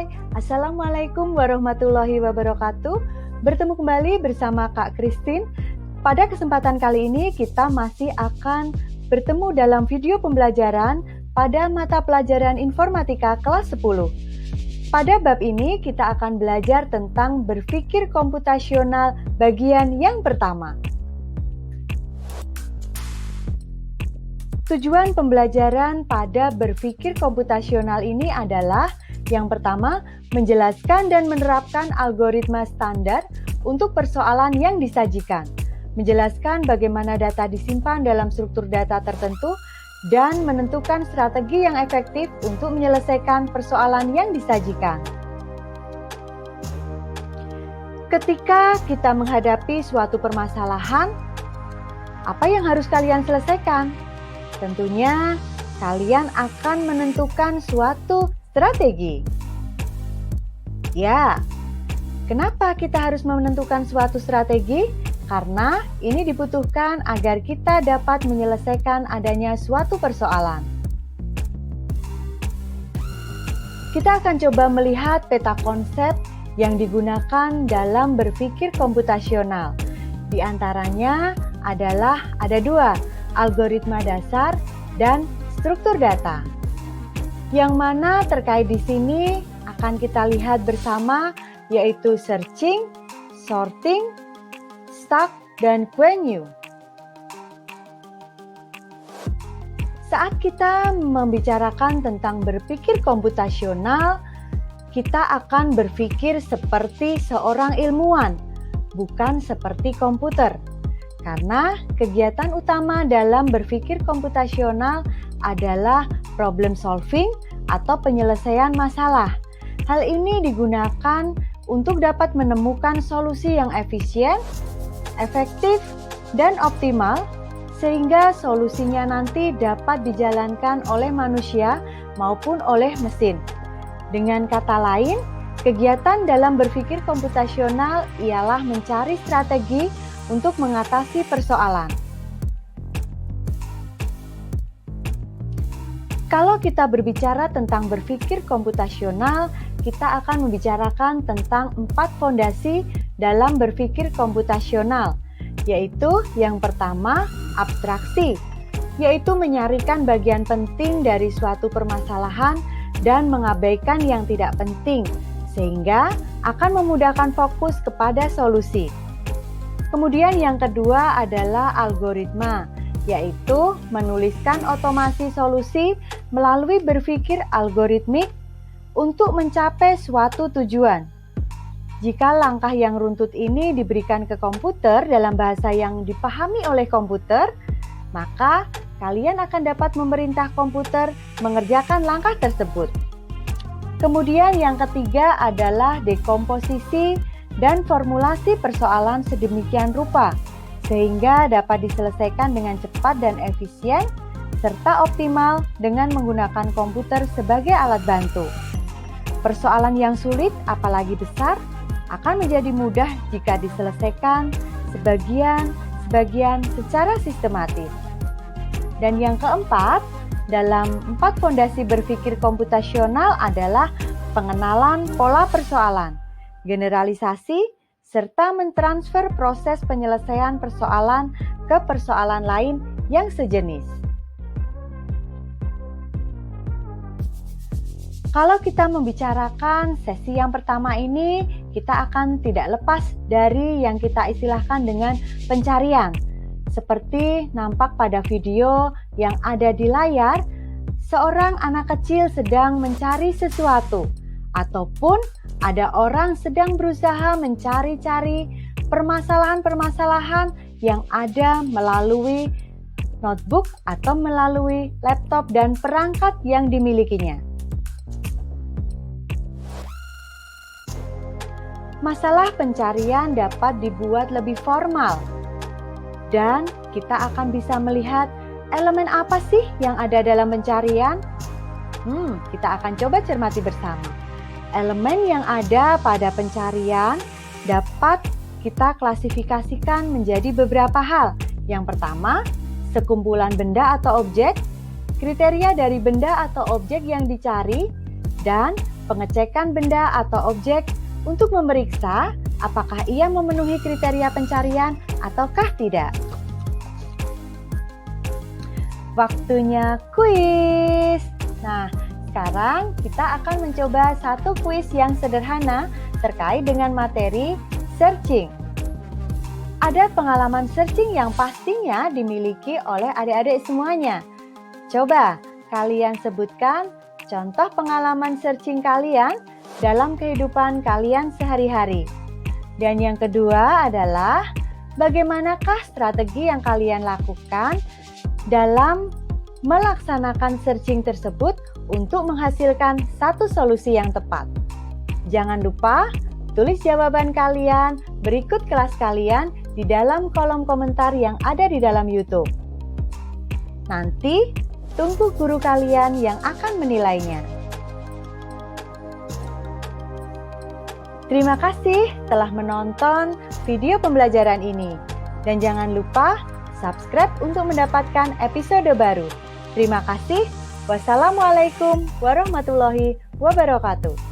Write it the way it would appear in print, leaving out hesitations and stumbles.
Hai, Assalamualaikum warahmatullahi wabarakatuh. Bertemu kembali bersama Kak Christine. Pada kesempatan kali ini kita masih akan bertemu dalam video pembelajaran pada mata pelajaran informatika kelas 10. Pada bab ini kita akan belajar tentang berpikir komputasional bagian yang pertama. Tujuan pembelajaran pada berpikir komputasional ini adalah yang pertama, menjelaskan dan menerapkan algoritma standar untuk persoalan yang disajikan, menjelaskan bagaimana data disimpan dalam struktur data tertentu, dan menentukan strategi yang efektif untuk menyelesaikan persoalan yang disajikan. Ketika kita menghadapi suatu permasalahan, apa yang harus kalian selesaikan? Tentunya, kalian akan menentukan suatu strategi. Ya, kenapa kita harus menentukan suatu strategi? Karena ini dibutuhkan agar kita dapat menyelesaikan adanya suatu persoalan. Kita akan coba melihat peta konsep yang digunakan dalam berpikir komputasional. Di antaranya adalah ada dua, algoritma dasar dan struktur data. Yang mana terkait di sini akan kita lihat bersama, yaitu searching, sorting, stack, dan queue. Saat kita membicarakan tentang berpikir komputasional, kita akan berpikir seperti seorang ilmuwan, bukan seperti komputer. Karena kegiatan utama dalam berpikir komputasional adalah problem solving atau penyelesaian masalah. Hal ini digunakan untuk dapat menemukan solusi yang efisien, efektif, dan optimal, sehingga solusinya nanti dapat dijalankan oleh manusia maupun oleh mesin. Dengan kata lain, kegiatan dalam berpikir komputasional ialah mencari strategi untuk mengatasi persoalan. Kalau kita berbicara tentang berpikir komputasional, kita akan membicarakan tentang 4 fondasi dalam berpikir komputasional, yaitu yang pertama, abstraksi, yaitu menyarikan bagian penting dari suatu permasalahan dan mengabaikan yang tidak penting, sehingga akan memudahkan fokus kepada solusi. Kemudian yang kedua adalah algoritma, yaitu menuliskan otomasi solusi melalui berpikir algoritmik untuk mencapai suatu tujuan. Jika langkah yang runtut ini diberikan ke komputer dalam bahasa yang dipahami oleh komputer, maka kalian akan dapat memerintah komputer mengerjakan langkah tersebut. Kemudian yang ketiga adalah dekomposisi dan formulasi persoalan sedemikian rupa, sehingga dapat diselesaikan dengan cepat dan efisien, serta optimal dengan menggunakan komputer sebagai alat bantu. Persoalan yang sulit, apalagi besar, akan menjadi mudah jika diselesaikan sebagian secara sistematis. Dan yang keempat, dalam 4 fondasi berpikir komputasional adalah pengenalan pola persoalan, generalisasi, serta mentransfer proses penyelesaian persoalan ke persoalan lain yang sejenis. Kalau kita membicarakan sesi yang pertama ini, kita akan tidak lepas dari yang kita istilahkan dengan pencarian. Seperti nampak pada video yang ada di layar, seorang anak kecil sedang mencari sesuatu, ataupun ada orang sedang berusaha mencari-cari permasalahan-permasalahan yang ada melalui notebook atau melalui laptop dan perangkat yang dimilikinya. Masalah pencarian dapat dibuat lebih formal, dan kita akan bisa melihat elemen apa sih yang ada dalam pencarian. Kita akan coba cermati bersama. Elemen yang ada pada pencarian dapat kita klasifikasikan menjadi beberapa hal. Yang pertama, sekumpulan benda atau objek, kriteria dari benda atau objek yang dicari, dan pengecekan benda atau objek untuk memeriksa apakah ia memenuhi kriteria pencarian ataukah tidak. Waktunya kuis. Nah, sekarang kita akan mencoba satu kuis yang sederhana terkait dengan materi searching. Ada pengalaman searching yang pastinya dimiliki oleh adik-adik semuanya. Coba kalian sebutkan contoh pengalaman searching kalian dalam kehidupan kalian sehari-hari. Dan yang kedua adalah bagaimanakah strategi yang kalian lakukan dalam melaksanakan searching tersebut untuk menghasilkan satu solusi yang tepat. Jangan lupa tulis jawaban kalian berikut kelas kalian di dalam kolom komentar yang ada di dalam YouTube. Nanti tunggu guru kalian yang akan menilainya. Terima kasih telah menonton video pembelajaran ini. Dan jangan lupa subscribe untuk mendapatkan episode baru. Terima kasih. Wassalamualaikum warahmatullahi wabarakatuh.